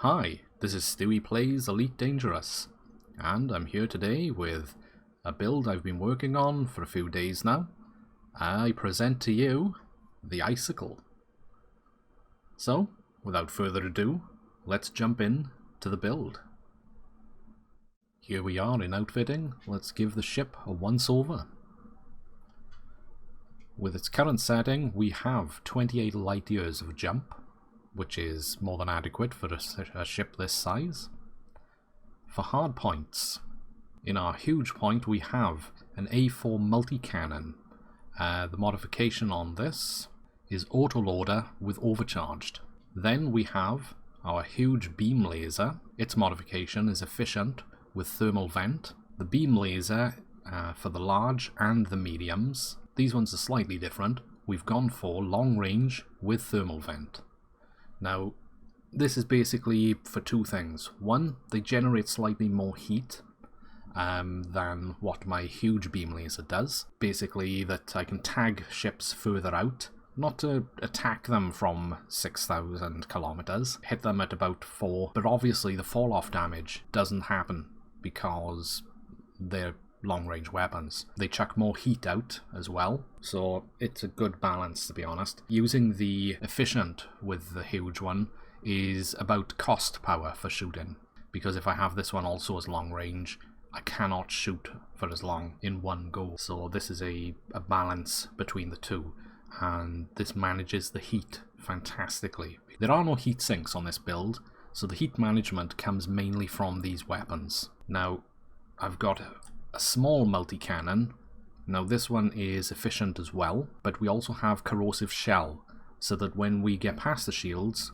Hi, this is Stewie Plays Elite Dangerous, and I'm here today with a build I've been working on for a few days now. I present to you the Icicle. So, without further ado, let's jump in to the build. Here we are in outfitting. Let's give the ship a once-over. With its current setting, we have 28 light years of jump, which is more than adequate for a ship this size. For hard points, in our huge point we have an A4 multi-cannon. The modification on this is autoloader with overcharged. Then we have our huge beam laser. Its modification is efficient with thermal vent. The beam laser for the large and the mediums. These ones are slightly different. We've gone for long range with thermal vent. Now, this is basically for two things. One, they generate slightly more heat than what my huge beam laser does. Basically, that I can tag ships further out, not to attack them from 6,000 kilometers, hit them at about 4, but obviously the fall-off damage doesn't happen because they're long-range weapons. They chuck more heat out as well, so it's a good balance, to be honest. Using the efficient with the huge one is about cost power for shooting, because if I have this one also as long range, I cannot shoot for as long in one go. So this is a balance between the two, and this manages the heat fantastically. There are no heat sinks on this build, so the heat management comes mainly from these weapons. Now, I've got a small multi-cannon. Now this one is efficient as well, but we also have corrosive shell, so that when we get past the shields,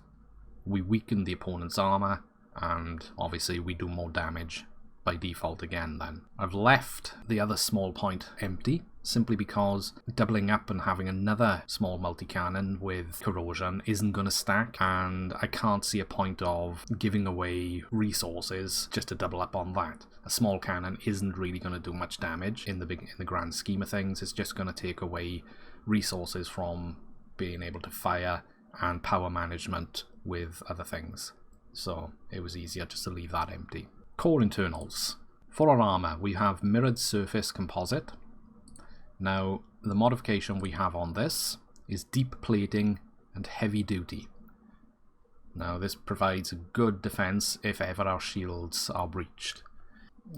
we weaken the opponent's armor, and obviously we do more damage by default again then. I've left the other small point empty, simply because doubling up and having another small multi-cannon with corrosion isn't going to stack, and I can't see a point of giving away resources just to double up on that. A small cannon isn't really going to do much damage in the grand scheme of things. It's just going to take away resources from being able to fire and power management with other things. So it was easier just to leave that empty. Core internals. For our armor, we have mirrored surface composite. Now, the modification we have on this is deep plating and heavy duty. Now, this provides a good defense if ever our shields are breached.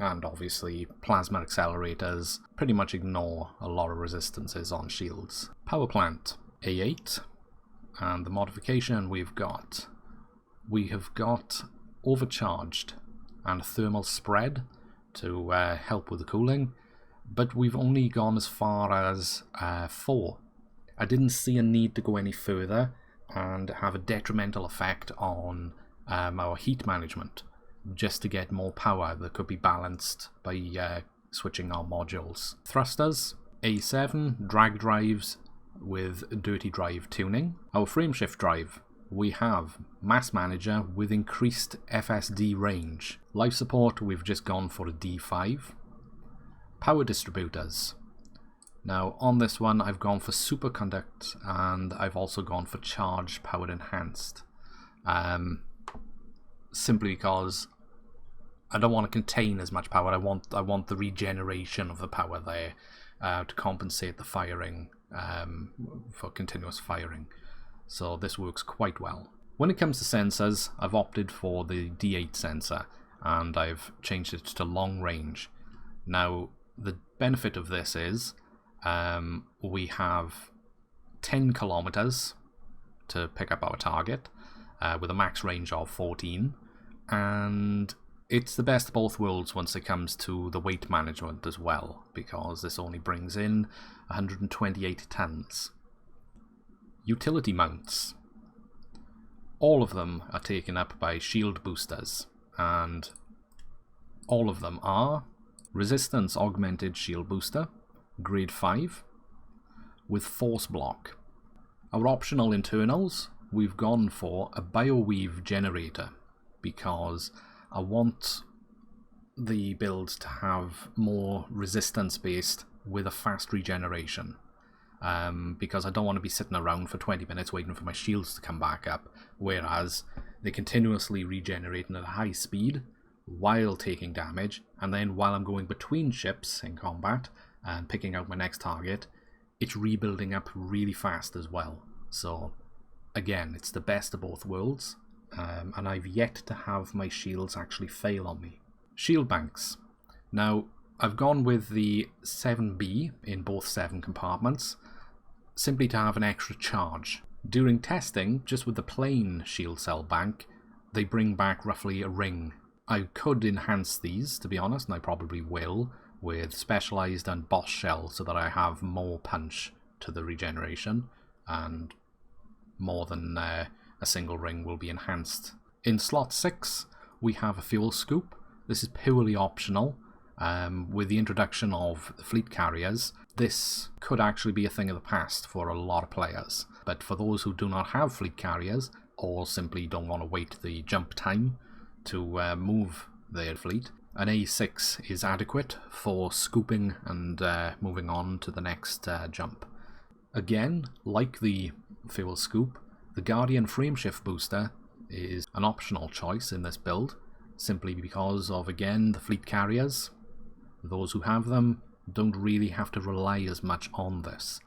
And obviously, plasma accelerators pretty much ignore a lot of resistances on shields. Power plant, A8. And the modification we have got overcharged and thermal spread to help with the cooling, but we've only gone as far as 4. I didn't see a need to go any further and have a detrimental effect on our heat management, just to get more power that could be balanced by switching our modules. Thrusters, A7, drag drives with dirty drive tuning. Our frameshift drive, we have mass manager with increased FSD range. Life support, we've just gone for a D5. Power distributors. Now on this one I've gone for superconduct, and I've also gone for charge power enhanced. Simply because I don't want to contain as much power. I want the regeneration of the power there to compensate the firing for continuous firing. So this works quite well. When it comes to sensors, I've opted for the D8 sensor, and I've changed it to long range. Now, the benefit of this is we have 10 kilometers to pick up our target with a max range of 14, and it's the best of both worlds once it comes to the weight management as well, because this only brings in 128 tons. Utility mounts. All of them are taken up by shield boosters, and all of them are resistance augmented shield booster, grade 5, with force block. Our optional internals, we've gone for a bioweave generator, because I want the build to have more resistance based with a fast regeneration. because I don't want to be sitting around for 20 minutes waiting for my shields to come back up, whereas They continuously regenerating at a high speed while taking damage, and then while I'm going between ships in combat and picking out my next target, it's rebuilding up really fast as well. So again, it's the best of both worlds, and I've yet to have my shields actually fail on me. Shield banks. Now, I've gone with the 7B in both 7 compartments, simply to have an extra charge. During testing, just with the plain shield cell bank, they bring back roughly a ring. I could enhance these, to be honest, and I probably will, with specialised and boss shell so that I have more punch to the regeneration, and more than a single ring will be enhanced. In slot 6, we have a fuel scoop. This is purely optional. With the introduction of the fleet carriers, this could actually be a thing of the past for a lot of players. But for those who do not have fleet carriers, or simply don't want to wait the jump time to move their fleet, an A6 is adequate for scooping and moving on to the next jump. Again, like the fuel scoop, the Guardian frameshift booster is an optional choice in this build, simply because of, again, the fleet carriers. Those who have them don't really have to rely as much on this,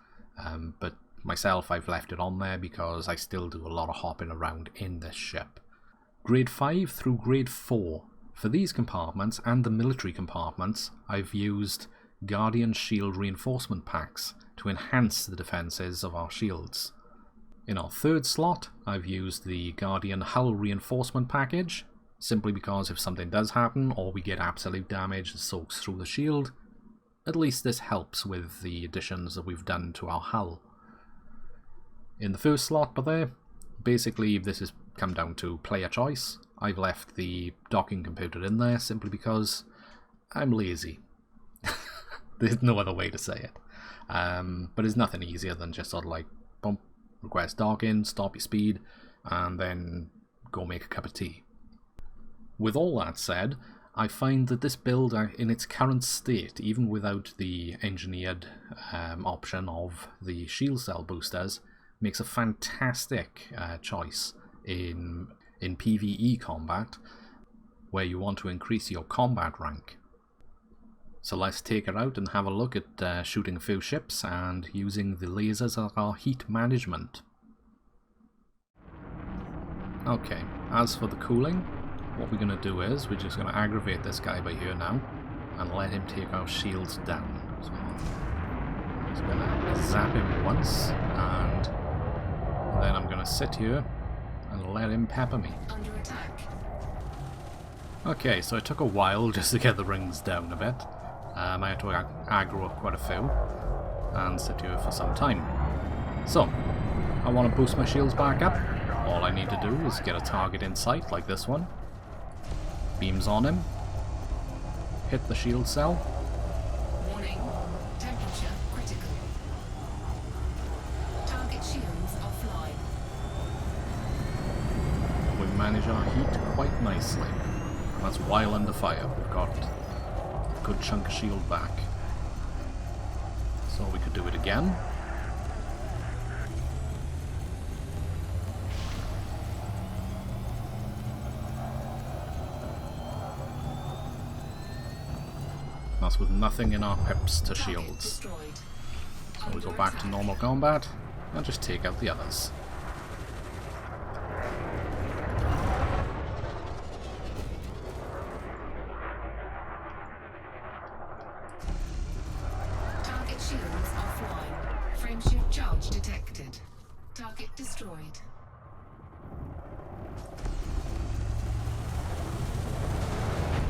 but myself, I've left it on there because I still do a lot of hopping around in this ship. Grade 5 through Grade 4. For these compartments and the military compartments, I've used Guardian Shield reinforcement packs to enhance the defences of our shields. In our 3rd slot, I've used the Guardian Hull reinforcement package, simply because if something does happen or we get absolute damage that soaks through the shield, at least this helps with the additions that we've done to our hull. In the 1st slot but there, basically this has come down to player choice. I've left the docking computer in there simply because I'm lazy. There's no other way to say it. But it's nothing easier than just sort of like, bump, request docking, stop your speed, and then go make a cup of tea. With all that said, I find that this build in its current state, even without the engineered option of the shield cell boosters, makes a fantastic choice in PvE combat, where you want to increase your combat rank. So let's take it out and have a look at shooting a few ships and using the lasers as our heat management. Okay, as for the cooling, what we're going to do is we're just going to aggravate this guy by here now and let him take our shields down. So I'm just going to zap him once, and then I'm going to sit here and let him pepper me. Under attack. Okay, so it took a while just to get the rings down a bit. I had to aggro up quite a few and sit here for some time. So, I want to boost my shields back up. All I need to do is get a target in sight like this one. Beams on him. Hit the shield cell. Warning. Temperature critical. Target shields offline. We manage our heat quite nicely. That's while under fire. We've got a good chunk of shield back. So we could do it again. That's with nothing in our pips to shields. So we go back to normal combat and just take out the others. Target shields offline. Frameshift charge detected. Target destroyed.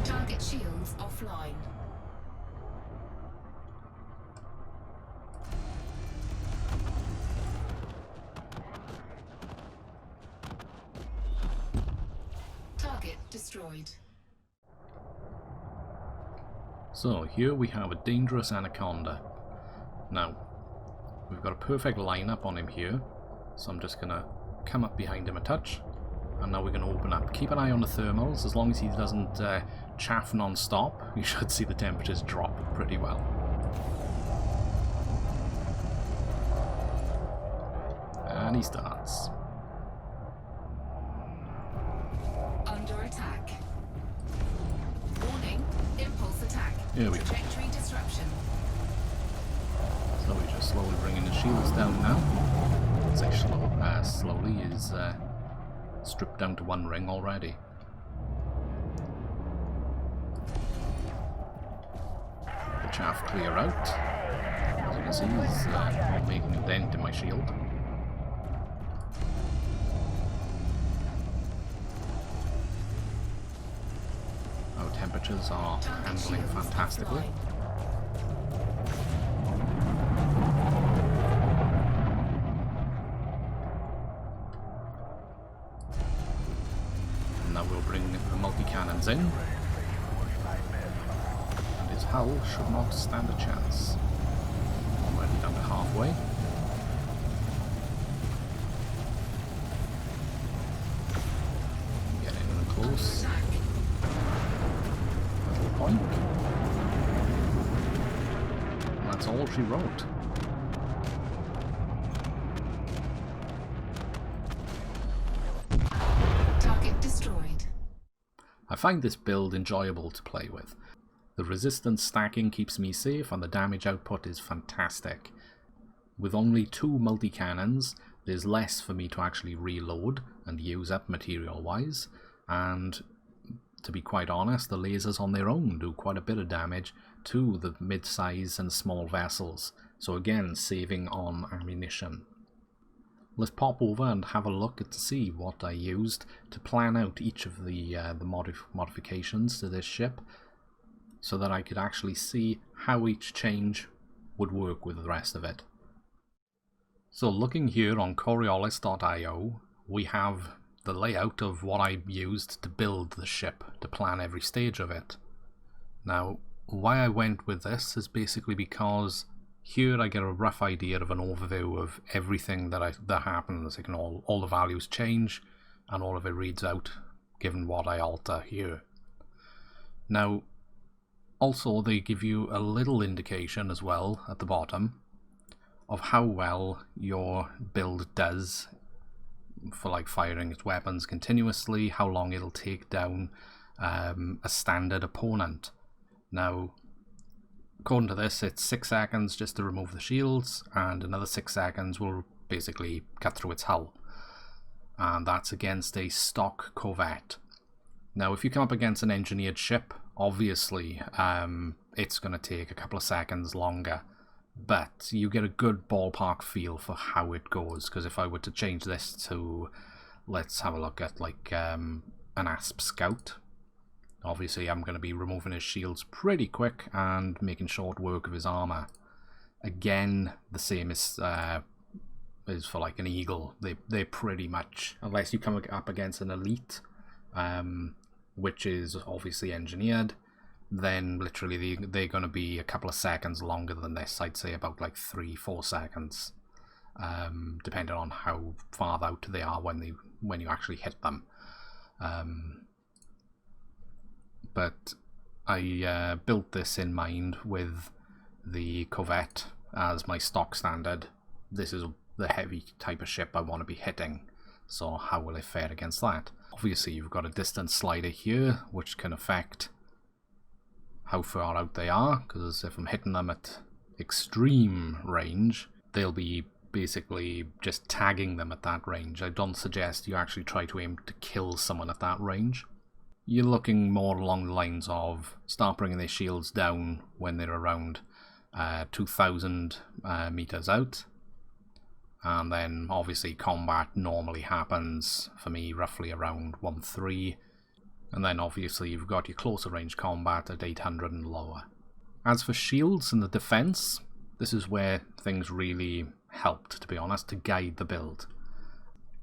Target shields offline. Target destroyed. So here we have a dangerous anaconda. Now, we've got a perfect lineup on him here, so I'm just gonna come up behind him a touch, and now we're gonna open up. Keep an eye on the thermals. As long as he doesn't chaff non-stop, you should see the temperatures drop pretty well. And he starts. Here we go. Trajectory disruption. So we're just slowly bringing the shields down now. Say slowly is stripped down to 1 ring already. The chaff clear out. As you can see, he's not making a dent in my shield. Our temperatures are handling fantastically. And now we'll bring the multi-cannons in. And his hull should not stand a chance. Already down to halfway. Get in close. Little point. And that's all she wrote. Target destroyed. I find this build enjoyable to play with. The resistance stacking keeps me safe and the damage output is fantastic. With only 2 multi-cannons, there's less for me to actually reload and use up material-wise, and to be quite honest, the lasers on their own do quite a bit of damage to the mid-size and small vessels, so again, saving on ammunition. Let's pop over and have a look to see what I used to plan out each of the modifications to this ship, so that I could actually see how each change would work with the rest of it. So looking here on Coriolis.io, we have the layout of what I used to build the ship, to plan every stage of it. Now, why I went with this is basically because here I get a rough idea of an overview of everything that happens. I can all the values change, and all of it reads out given what I alter here. Now, also they give you a little indication as well at the bottom of how well your build does for like firing its weapons continuously, how long it'll take down a standard opponent. Now, according to this, it's 6 seconds just to remove the shields, and another 6 seconds will basically cut through its hull. And that's against a stock corvette. Now, if you come up against an engineered ship, obviously it's going to take a couple of seconds longer, but you get a good ballpark feel for how it goes, because if I were to change this to, let's have a look at like an ASP scout, obviously I'm going to be removing his shields pretty quick and making short work of his armor. Again, the same is for like an eagle. They pretty much, unless you come up against an elite, which is obviously engineered, then literally they're going to be a couple of seconds longer than this. I'd say about like 3-4 seconds, depending on how far out they are when you actually hit them. But I built this in mind with the Corvette as my stock standard. This is the heavy type of ship I want to be hitting, so how will it fare against that? Obviously you've got a distance slider here which can affect how far out they are, because if I'm hitting them at extreme range, they'll be basically just tagging them at that range. I don't suggest you actually try to aim to kill someone at that range. You're looking more along the lines of start bringing their shields down when they're around 2,000 meters out, and then obviously combat normally happens for me roughly around 1.3, and then obviously you've got your closer range combat at 800 and lower. As for shields and the defense, this is where things really helped, to be honest, to guide the build.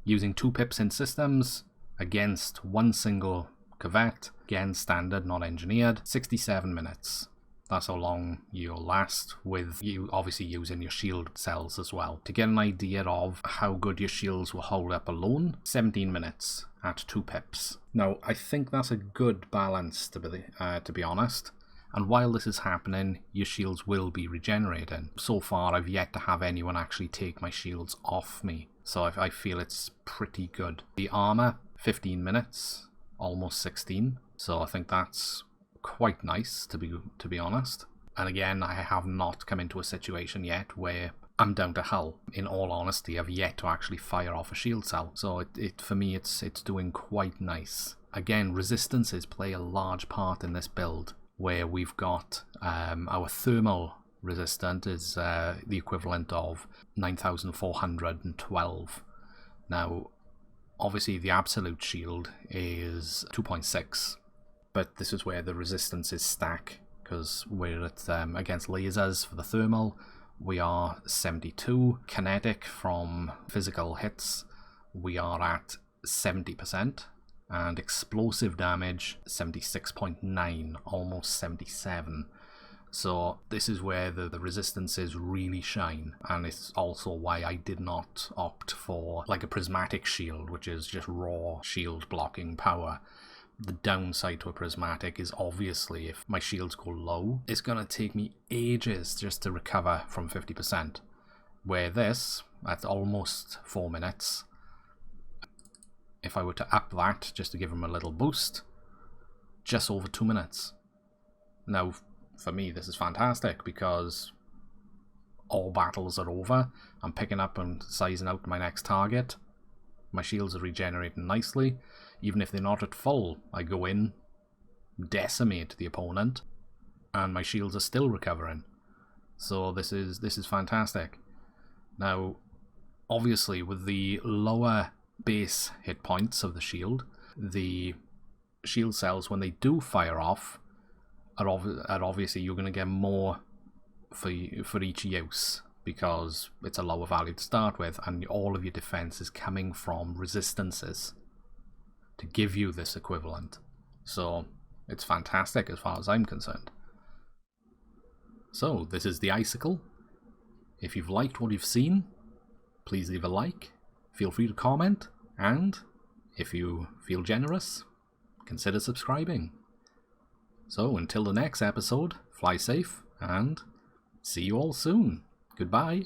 Using 2 pips in systems against 1 single corvette, again standard, not engineered, 67 minutes. That's how long you'll last, with you obviously using your shield cells as well. To get an idea of how good your shields will hold up alone, 17 minutes at 2 pips. Now, I think that's a good balance, to be honest. And while this is happening, your shields will be regenerating. So far, I've yet to have anyone actually take my shields off me, so I feel it's pretty good. The armor, 15 minutes, almost 16. So I think that's quite nice, to be honest. And again, I have not come into a situation yet where I'm down to hull. In all honesty, I've yet to actually fire off a shield cell. So for me, it's doing quite nice. Again, resistances play a large part in this build, where we've got our thermal resistant is the equivalent of 9,412. Now, obviously the absolute shield is 2.6, but this is where the resistances stack, because we're at against lasers for the thermal, we are 72. Kinetic from physical hits, we are at 70%. And explosive damage, 76.9, almost 77. So this is where the resistances really shine, and it's also why I did not opt for like a prismatic shield, which is just raw shield blocking power. The downside to a prismatic is obviously if my shields go low, it's going to take me ages just to recover from 50%. Where this, at almost 4 minutes, if I were to up that just to give them a little boost, just over 2 minutes. Now, for me, this is fantastic because all battles are over. I'm picking up and sizing out my next target. My shields are regenerating nicely. Even if they're not at full, I go in, decimate the opponent, and my shields are still recovering. So this is fantastic. Now, obviously, with the lower base hit points of the shield, the shield cells, when they do fire off, are obviously you're going to get more for each use, because it's a lower value to start with, and all of your defense is coming from resistances to give you this equivalent. So it's fantastic as far as I'm concerned. So this is the Icicle. If you've liked what you've seen, please leave a like. Feel free to comment, and if you feel generous, consider subscribing. So until the next episode, fly safe, and see you all soon. Goodbye.